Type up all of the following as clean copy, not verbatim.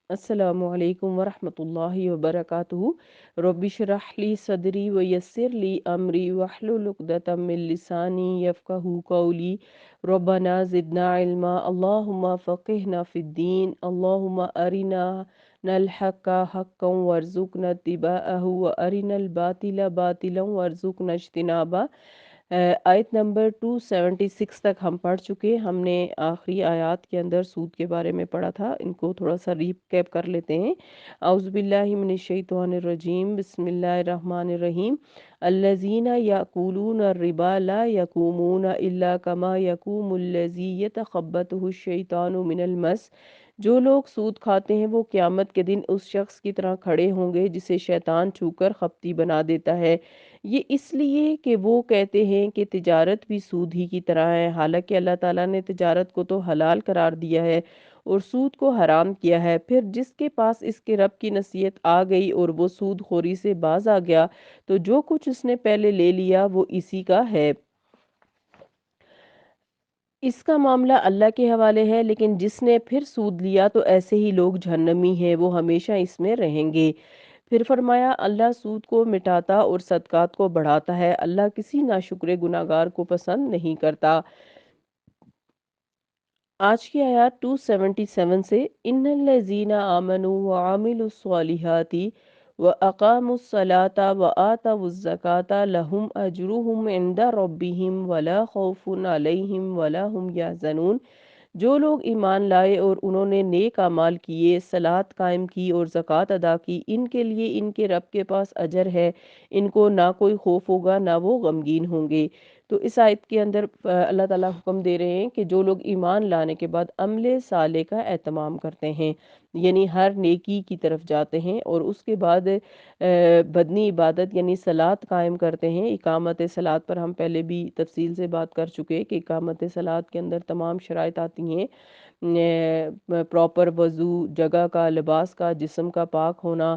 السلام علیکم ورحمۃ اللہ وبرکاتہ۔ رب اشرح لی صدری ویسر لی امری واحلل عقدۃ من لسانی یفقہوا قولی۔ ربنا زدنا علما، اللہم فقہنا فی الدین، اللہم ارنا الحق حقا وارزقنا اتباعہ وارنا الباطل باطلا وارزقنا اجتنابہ۔ آیت نمبر 276 تک ہم پڑھ چکے۔ ہم نے آخری آیات کے اندر سود کے بارے میں پڑھا تھا، ان کو تھوڑا سا ریکیپ کر لیتے ہیں۔ اعوذ باللہ من الشیطان الرجیم، بسم اللہ الرحمن الرحیم۔ الذین یأکلون الربا لا یقومون الا کما یقوم الذی یتخبطہ الشیطان من المس۔ جو لوگ سود کھاتے ہیں وہ قیامت کے دن اس شخص کی طرح کھڑے ہوں گے جسے شیطان چھو کر خپتی بنا دیتا ہے۔ یہ اس لیے کہ وہ کہتے ہیں کہ تجارت بھی سود ہی کی طرح ہے، حالانکہ اللہ تعالیٰ نے تجارت کو تو حلال قرار دیا ہے اور سود کو حرام کیا ہے۔ پھر جس کے پاس اس کے رب کی نصیحت آ گئی اور وہ سود خوری سے باز آ گیا تو جو کچھ اس نے پہلے لے لیا وہ اسی کا ہے۔ اس کا معاملہ اللہ کے حوالے ہے، لیکن جس نے پھر سود لیا تو ایسے ہی لوگ جہنمی ہیں، وہ ہمیشہ اس میں رہیں گے۔ پھر فرمایا اللہ سود کو مٹاتا اور صدقات کو بڑھاتا ہے، اللہ کسی ناشکر گناہگار کو پسند نہیں کرتا۔ آج کی آیات 277 سے ان الذین آمنوا وعملوا الصالحات واقاموا الصلاة وآتوا الزکاة لهم اجرهم عند ربهم ولا خوف علیہم ولا هم یحزنون۔ جو لوگ ایمان لائے اور انہوں نے نیک اعمال کیے، صلات قائم کی اور زکوٰۃ ادا کی، ان کے لیے ان کے رب کے پاس اجر ہے، ان کو نہ کوئی خوف ہوگا نہ وہ غمگین ہوں گے۔ تو اس آیت کے اندر اللہ تعالیٰ حکم دے رہے ہیں کہ جو لوگ ایمان لانے کے بعد عمل صالح کا اہتمام کرتے ہیں، یعنی ہر نیکی کی طرف جاتے ہیں اور اس کے بعد بدنی عبادت یعنی صلات قائم کرتے ہیں۔ اقامت صلات پر ہم پہلے بھی تفصیل سے بات کر چکے کہ اقامت صلات کے اندر تمام شرائط آتی ہیں، پراپر وضو، جگہ کا، لباس کا، جسم کا پاک ہونا،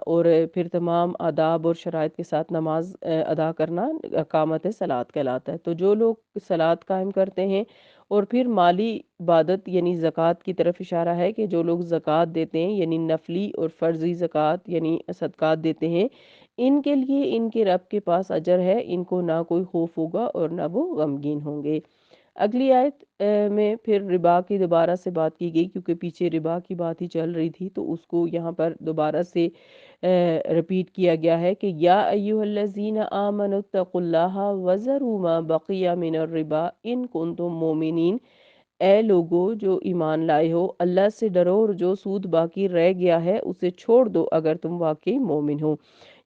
اور پھر تمام آداب اور شرائط کے ساتھ نماز ادا کرنا اقامت صلات کہلاتا ہے۔ تو جو لوگ صلات قائم کرتے ہیں اور پھر مالی عبادت یعنی زکوٰۃ کی طرف اشارہ ہے کہ جو لوگ زکوٰۃ دیتے ہیں یعنی نفلی اور فرضی زکوٰۃ یعنی صدقات دیتے ہیں، ان کے لیے ان کے رب کے پاس اجر ہے، ان کو نہ کوئی خوف ہوگا اور نہ وہ غمگین ہوں گے۔ اگلی آیت میں پھر ربا کی دوبارہ سے بات کی گئی، کیونکہ پیچھے ربا کی بات ہی چل رہی تھی تو اس کو یہاں پر دوبارہ سے رپیٹ کیا گیا ہے کہ یا ایھا الذین آمنوا اتقوا اللہ وذروا ما بقی من الربا ان کنتم مومنین۔ اے لوگو جو ایمان لائے ہو، اللہ سے ڈرو اور جو سود باقی رہ گیا ہے اسے چھوڑ دو اگر تم واقعی مومن ہو۔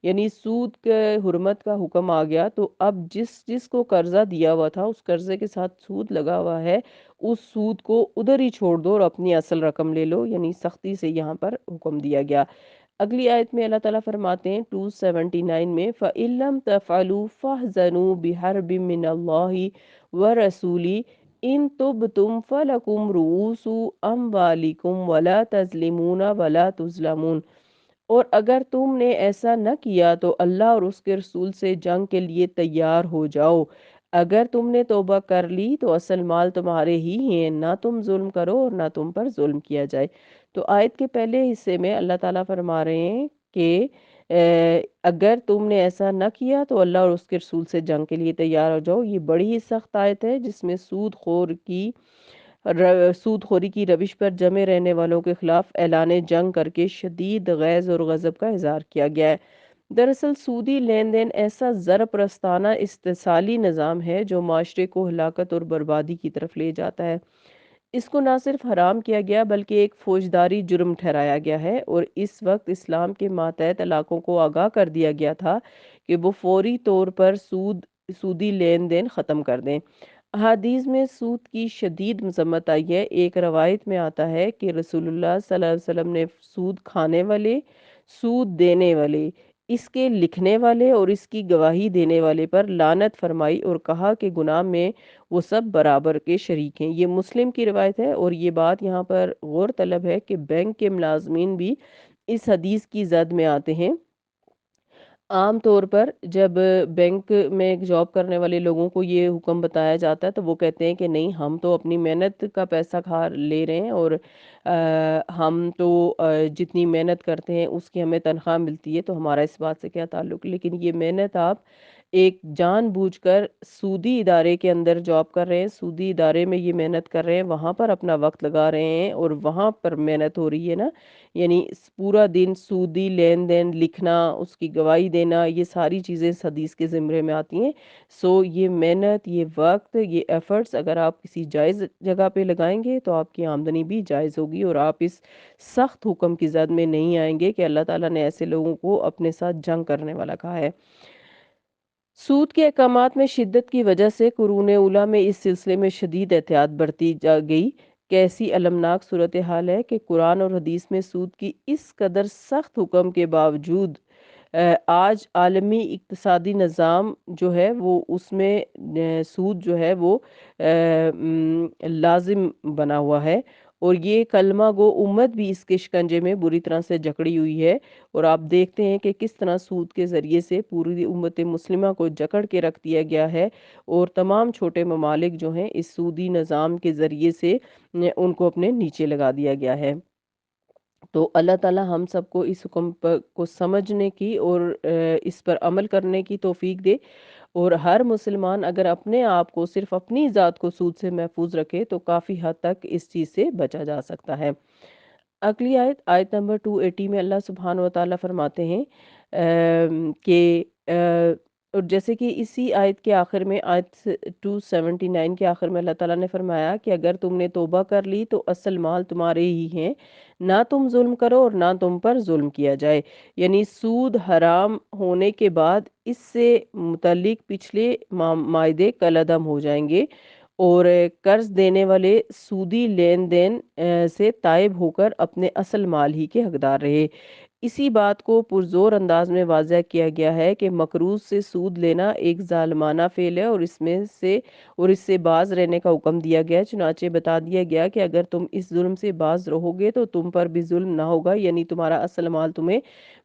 یعنی سود کے حرمت کا حکم آ گیا تو اب جس جس کو قرضہ دیا ہوا تھا اس قرضے کے ساتھ سود لگا ہوا ہے، اس سود کو ادھر ہی چھوڑ دو اور اپنی اصل رقم لے لو، یعنی سختی سے یہاں پر حکم دیا گیا۔ اگلی آیت میں اللہ تعالیٰ فرماتے ہیں 279 میں فَإِن لَّمْ تَفْعَلُوا فَاحْذَرُوا بِحَرْبٍ مِّنَ اللَّهِ وَرَسُولِهِ إِن تُبْتُمْ فَلَكُمْ رُءُوسُ أَمْوَالِكُمْ وَلَا تَظْلِمُونَ وَلَا تُظْلَمُونَ۔ اور اگر تم نے ایسا نہ کیا تو اللہ اور اس کے رسول سے جنگ کے لیے تیار ہو جاؤ۔ اگر تم نے توبہ کر لی تو اصل مال تمہارے ہی ہیں، نہ تم ظلم کرو اور نہ تم پر ظلم کیا جائے۔ تو آیت کے پہلے حصے میں اللہ تعالیٰ فرما رہے ہیں کہ اگر تم نے ایسا نہ کیا تو اللہ اور اس کے رسول سے جنگ کے لیے تیار ہو جاؤ۔ یہ بڑی ہی سخت آیت ہے جس میں سود خوری کی روش پر جمے رہنے والوں کے خلاف اعلان جنگ کر کے شدید غیظ اور غضب کا اظہار کیا گیا ہے۔ دراصل سودی لین دین ایسا زر پرستانہ استحصالی نظام ہے جو معاشرے کو ہلاکت اور بربادی کی طرف لے جاتا ہے۔ اس کو نہ صرف حرام کیا گیا بلکہ ایک فوجداری جرم ٹھہرایا گیا ہے، اور اس وقت اسلام کے ماتحت علاقوں کو آگاہ کر دیا گیا تھا کہ وہ فوری طور پر سودی لین دین ختم کر دیں۔ احادیث میں سود کی شدید مذمت آئی ہے۔ ایک روایت میں آتا ہے کہ رسول اللہ صلی اللہ علیہ وسلم نے سود کھانے والے، سود دینے والے، اس کے لکھنے والے اور اس کی گواہی دینے والے پر لعنت فرمائی اور کہا کہ گناہ میں وہ سب برابر کے شریک ہیں۔ یہ مسلم کی روایت ہے، اور یہ بات یہاں پر غور طلب ہے کہ بینک کے ملازمین بھی اس حدیث کی زد میں آتے ہیں۔ عام طور پر جب بینک میں جاب کرنے والے لوگوں کو یہ حکم بتایا جاتا ہے تو وہ کہتے ہیں کہ نہیں، ہم تو اپنی محنت کا پیسہ کھا لے رہے ہیں، اور ہم تو جتنی محنت کرتے ہیں اس کی ہمیں تنخواہ ملتی ہے، تو ہمارا اس بات سے کیا تعلق۔ لیکن یہ محنت آپ ایک جان بوجھ کر سودی ادارے کے اندر جاب کر رہے ہیں، سودی ادارے میں یہ محنت کر رہے ہیں، وہاں پر اپنا وقت لگا رہے ہیں، اور وہاں پر محنت ہو رہی ہے نا، یعنی پورا دن سودی لین دین لکھنا، اس کی گواہی دینا، یہ ساری چیزیں اس حدیث کے زمرے میں آتی ہیں۔ سو یہ محنت، یہ وقت، یہ ایفرٹس اگر آپ کسی جائز جگہ پہ لگائیں گے تو آپ کی آمدنی بھی جائز ہوگی، اور آپ اس سخت حکم کی زد میں نہیں آئیں گے کہ اللہ تعالیٰ نے ایسے لوگوں کو اپنے ساتھ جنگ کرنے والا کہا ہے۔ سود کے احکامات میں شدت کی وجہ سے قرون اولیٰ میں اس سلسلے میں شدید احتیاط برتی جا گئی۔ کیسی المناک صورتحال ہے کہ قرآن اور حدیث میں سود کی اس قدر سخت حکم کے باوجود آج عالمی اقتصادی نظام جو ہے وہ اس میں سود جو ہے وہ لازم بنا ہوا ہے، اور یہ کلمہ گو امت بھی اس کے شکنجے میں بری طرح سے جکڑی ہوئی ہے۔ اور آپ دیکھتے ہیں کہ کس طرح سود کے ذریعے سے پوری امت مسلمہ کو جکڑ کے رکھ دیا گیا ہے، اور تمام چھوٹے ممالک جو ہیں اس سودی نظام کے ذریعے سے ان کو اپنے نیچے لگا دیا گیا ہے۔ تو اللہ تعالی ہم سب کو اس حکم کو سمجھنے کی اور اس پر عمل کرنے کی توفیق دے، اور ہر مسلمان اگر اپنے آپ کو صرف اپنی ذات کو سود سے محفوظ رکھے تو کافی حد تک اس چیز سے بچا جا سکتا ہے۔ اگلی آیت، آیت نمبر 280 میں اللہ سبحانہ وتعالی فرماتے ہیں کہ اور جیسے کہ اسی آیت کے آخر میں، آیت 279 کے آخر میں اللہ تعالیٰ نے فرمایا کہ اگر تم نے توبہ کر لی تو اصل مال تمہارے ہی ہیں، نہ تم ظلم کرو اور نہ تم پر ظلم کیا جائے۔ یعنی سود حرام ہونے کے بعد اس سے متعلق پچھلے معاہدے کالعدم ہو جائیں گے، اور قرض دینے والے سودی لین دین سے تائب ہو کر اپنے اصل مال ہی کے حقدار رہے۔ اسی بات کو پرزور انداز میں واضح کیا گیا ہے کہ مقروض سے سود لینا ایک ظالمانہ فعل ہے، اور اس سے باز رہنے کا حکم دیا گیا۔ چنانچہ بتا دیا گیا کہ اگر تم اس ظلم سے باز رہو گے تو تم پر بھی ظلم نہ ہوگا، یعنی تمہارا اصل مال تمہیں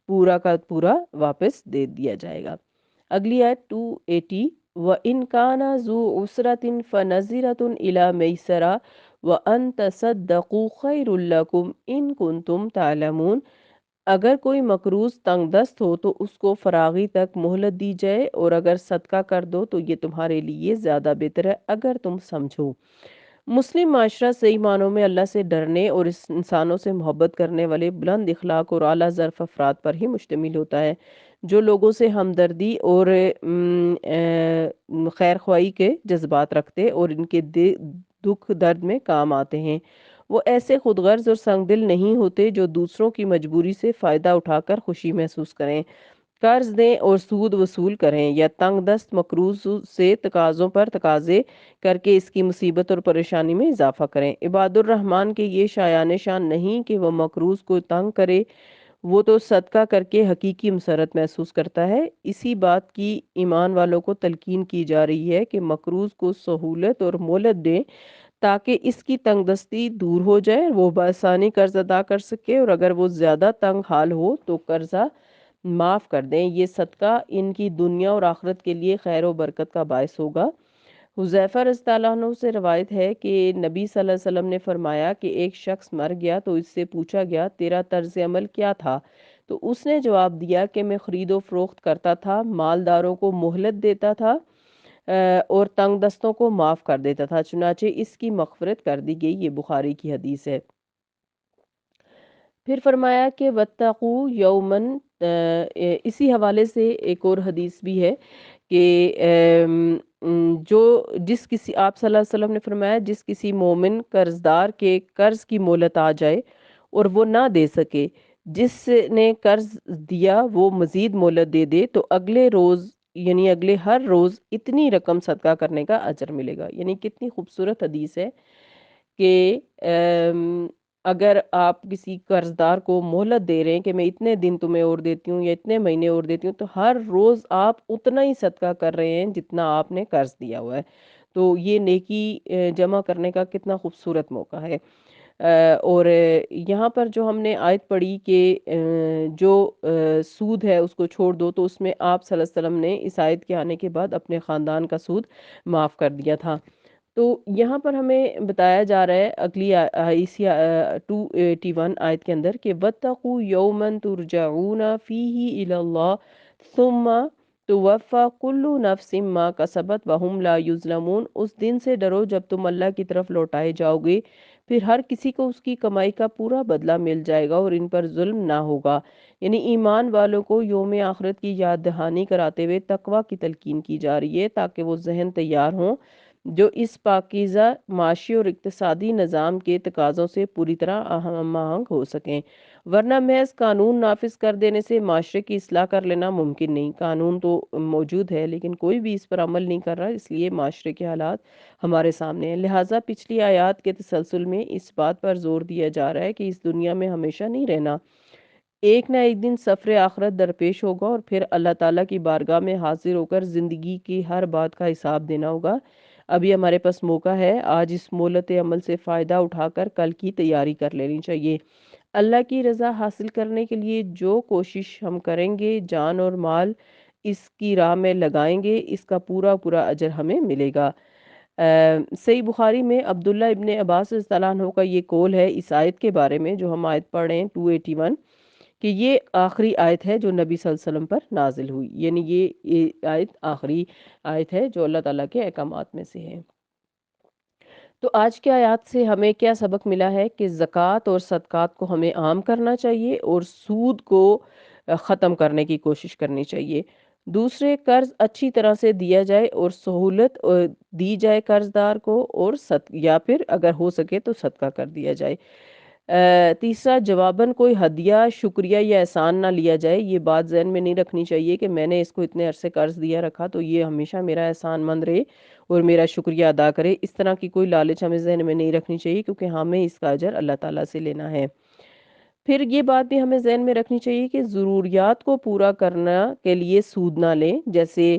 پورا کا پورا واپس دے دیا جائے گا۔ اگلی آیت 280، وَإِنْ كَانَ ذُو عُسْرَةٍ فَنَظِرَةٌ إِلَى مَيْسَرَةٍ وَأَنْ تَصَدَّقُوا خَيْرٌ لَكُمْ إِن كُنتُمْ تَعْلَمُونَ۔ اگر کوئی مقروض تنگ دست ہو تو اس کو فراغی تک مہلت دی جائے، اور اگر صدقہ کر دو تو یہ تمہارے لیے زیادہ بہتر ہے اگر تم سمجھو۔ مسلم معاشرہ صحیح معنوں میں اللہ سے ڈرنے اور اس انسانوں سے محبت کرنے والے بلند اخلاق اور اعلیٰ ظرف افراد پر ہی مشتمل ہوتا ہے، جو لوگوں سے ہمدردی اور خیر خواہی کے جذبات رکھتے اور ان کے دکھ درد میں کام آتے ہیں۔ وہ ایسے خود غرض اور سنگ دل نہیں ہوتے جو دوسروں کی مجبوری سے فائدہ اٹھا کر خوشی محسوس کریں، قرض دیں اور سود وصول کریں، یا تنگ دست مقروض سے تقاضوں پر تقاضے کر کے اس کی مصیبت اور پریشانی میں اضافہ کریں۔ عباد الرحمن کے یہ شایان شان نہیں کہ وہ مقروض کو تنگ کرے، وہ تو صدقہ کر کے حقیقی مسرت محسوس کرتا ہے۔ اسی بات کی ایمان والوں کو تلقین کی جا رہی ہے کہ مقروض کو سہولت اور مہلت دیں تاکہ اس کی تنگ دستی دور ہو جائے، وہ بآسانی قرض ادا کر سکے، اور اگر وہ زیادہ تنگ حال ہو تو قرضہ معاف کر دیں۔ یہ صدقہ ان کی دنیا اور آخرت کے لیے خیر و برکت کا باعث ہوگا۔ حذیفہ رضی اللہ عنہ سے روایت ہے کہ نبی صلی اللہ علیہ وسلم نے فرمایا کہ ایک شخص مر گیا تو اس سے پوچھا گیا تیرا طرز عمل کیا تھا؟ تو اس نے جواب دیا کہ میں خرید و فروخت کرتا تھا، مالداروں کو مہلت دیتا تھا اور تنگ دستوں کو معاف کر دیتا تھا، چنانچہ اس کی مغفرت کر دی گئی۔ یہ بخاری کی حدیث ہے۔ پھر فرمایا کہ وَاتَّقُوا يَوْمًا، اسی حوالے سے ایک اور حدیث بھی ہے کہ جو جس کسی آپ صلی اللہ علیہ وسلم نے فرمایا جس کسی مومن قرضدار کے قرض کی مہلت آ جائے اور وہ نہ دے سکے، جس نے قرض دیا وہ مزید مہلت دے دے تو اگلے روز، یعنی اگلے ہر روز اتنی رقم صدقہ کرنے کا اجر ملے گا۔ یعنی کتنی خوبصورت حدیث ہے کہ اگر آپ کسی قرضدار کو مہلت دے رہے ہیں کہ میں اتنے دن تمہیں اور دیتی ہوں یا اتنے مہینے اور دیتی ہوں، تو ہر روز آپ اتنا ہی صدقہ کر رہے ہیں جتنا آپ نے قرض دیا ہوا ہے۔ تو یہ نیکی جمع کرنے کا کتنا خوبصورت موقع ہے۔ اور یہاں پر جو ہم نے آیت پڑھی کہ جو سود ہے اس کو چھوڑ دو، تو اس میں آپ صلی اللہ علیہ وسلم نے اس آیت کے آنے کے بعد اپنے خاندان کا سود معاف کر دیا تھا۔ تو یہاں پر ہمیں بتایا جا رہا ہے اگلی اسی 281 آیت کے اندر کہ وَاتَّقُوا يَوْمًا تُرْجَعُونَ فِيهِ إِلَى اللَّهِ ثُمَّ تُوَفَّى كُلُّ نَفْسٍ مَا كَسَبَتْ وَهُمْ لَا يُظْلَمُونَ۔ اس دن سے ڈرو جب تم اللہ کی طرف لوٹائے جاؤ گے، پھر ہر کسی کو اس کی کمائی کا پورا بدلہ مل جائے گا اور ان پر ظلم نہ ہوگا۔ یعنی ایمان والوں کو یوم آخرت کی یاد دہانی کراتے ہوئے تقوی کی تلقین کی جا رہی ہے تاکہ وہ ذہن تیار ہوں جو اس پاکیزہ معاشی اور اقتصادی نظام کے تقاضوں سے پوری طرح ہم آہنگ ہو سکیں، ورنہ محض قانون نافذ کر دینے سے معاشرے کی اصلاح کر لینا ممکن نہیں۔ قانون تو موجود ہے لیکن کوئی بھی اس پر عمل نہیں کر رہا، اس لیے معاشرے کے حالات ہمارے سامنے ہیں۔ لہٰذا پچھلی آیات کے تسلسل میں اس بات پر زور دیا جا رہا ہے کہ اس دنیا میں ہمیشہ نہیں رہنا، ایک نہ ایک دن سفر آخرت درپیش ہوگا اور پھر اللہ تعالیٰ کی بارگاہ میں حاضر ہو کر زندگی کی ہر بات کا حساب دینا ہوگا۔ ابھی ہمارے پاس موقع ہے، آج اس مہلت عمل سے فائدہ اٹھا کر کل کی تیاری کر لینی چاہیے۔ اللہ کی رضا حاصل کرنے کے لیے جو کوشش ہم کریں گے، جان اور مال اس کی راہ میں لگائیں گے، اس کا پورا پورا اجر ہمیں ملے گا۔ صحیح بخاری میں عبداللہ ابن عباس رضی اللہ عنہ کا یہ قول ہے اس آیت کے بارے میں جو ہم آیت پڑھ رہے ہیں 281، کہ یہ آخری آیت ہے جو نبی صلی اللہ علیہ وسلم پر نازل ہوئی، یعنی یہ آیت آخری آیت ہے جو اللہ تعالیٰ کے احکامات میں سے ہے۔ تو آج کے آیات سے ہمیں کیا سبق ملا ہے کہ زکوٰۃ اور صدقات کو ہمیں عام کرنا چاہیے اور سود کو ختم کرنے کی کوشش کرنی چاہیے۔ دوسرے، قرض اچھی طرح سے دیا جائے اور سہولت دی جائے قرض دار کو، اور یا پھر اگر ہو سکے تو صدقہ کر دیا جائے۔ تیسرا، جواباً کوئی ہدیہ، شکریہ یا احسان نہ لیا جائے۔ یہ بات ذہن میں نہیں رکھنی چاہیے کہ میں نے اس کو اتنے عرصے قرض دیا رکھا تو یہ ہمیشہ میرا احسان مند رہے اور میرا شکریہ ادا کرے۔ اس طرح کی کوئی لالچ ہمیں ذہن میں نہیں رکھنی چاہیے کیونکہ ہمیں اس کا اجر اللہ تعالیٰ سے لینا ہے۔ پھر یہ بات بھی ہمیں ذہن میں رکھنی چاہیے کہ ضروریات کو پورا کرنا کے لیے سود نہ لیں، جیسے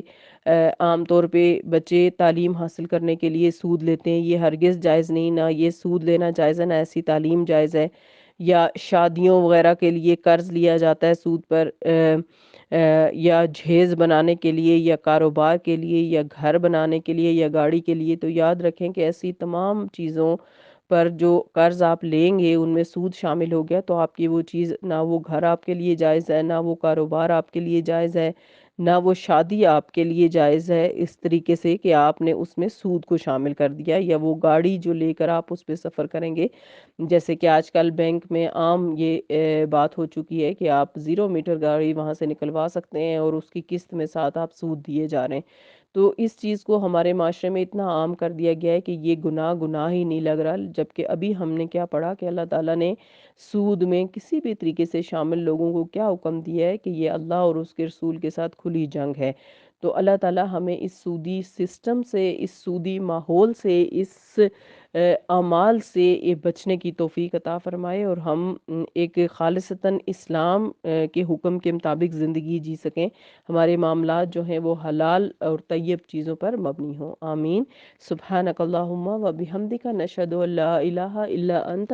عام طور پہ بچے تعلیم حاصل کرنے کے لیے سود لیتے ہیں، یہ ہرگز جائز نہیں، نہ یہ سود لینا جائز ہے نہ ایسی تعلیم جائز ہے۔ یا شادیوں وغیرہ کے لیے قرض لیا جاتا ہے سود پر، یا جہیز بنانے کے لیے یا کاروبار کے لیے یا گھر بنانے کے لیے یا گاڑی کے لیے، تو یاد رکھیں کہ ایسی تمام چیزوں پر جو قرض آپ لیں گے ان میں سود شامل ہو گیا تو آپ کی وہ چیز، نہ وہ گھر آپ کے لیے جائز ہے، نہ وہ کاروبار آپ کے لیے جائز ہے، نہ وہ شادی آپ کے لیے جائز ہے اس طریقے سے کہ آپ نے اس میں سود کو شامل کر دیا، یا وہ گاڑی جو لے کر آپ اس پہ سفر کریں گے، جیسے کہ آج کل بینک میں عام یہ بات ہو چکی ہے کہ آپ 0 میٹر گاڑی وہاں سے نکلوا سکتے ہیں اور اس کی قسط میں ساتھ آپ سود دیے جا رہے ہیں۔ تو اس چیز کو ہمارے معاشرے میں اتنا عام کر دیا گیا ہے کہ یہ گناہ ہی نہیں لگ رہا، جبکہ ابھی ہم نے کیا پڑھا کہ اللہ تعالیٰ نے سود میں کسی بھی طریقے سے شامل لوگوں کو کیا حکم دیا ہے کہ یہ اللہ اور اس کے رسول کے ساتھ کھلی جنگ ہے۔ تو اللہ تعالیٰ ہمیں اس سودی سسٹم سے، اس سودی ماحول سے، اس اعمال سے بچنے کی توفیق عطا فرمائے اور ہم ایک خالصتاً اسلام کے حکم کے مطابق زندگی جی سکیں، ہمارے معاملات جو ہیں وہ حلال اور طیب چیزوں پر مبنی ہوں۔ آمین۔ سبحانک اللہم و بحمدک، نشہد ان لا الہ الا انت،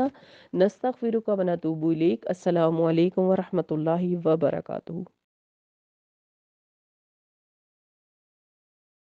نستغفرک و نتوب الیک۔ السلام علیکم ورحمۃ اللہ وبرکاتہ۔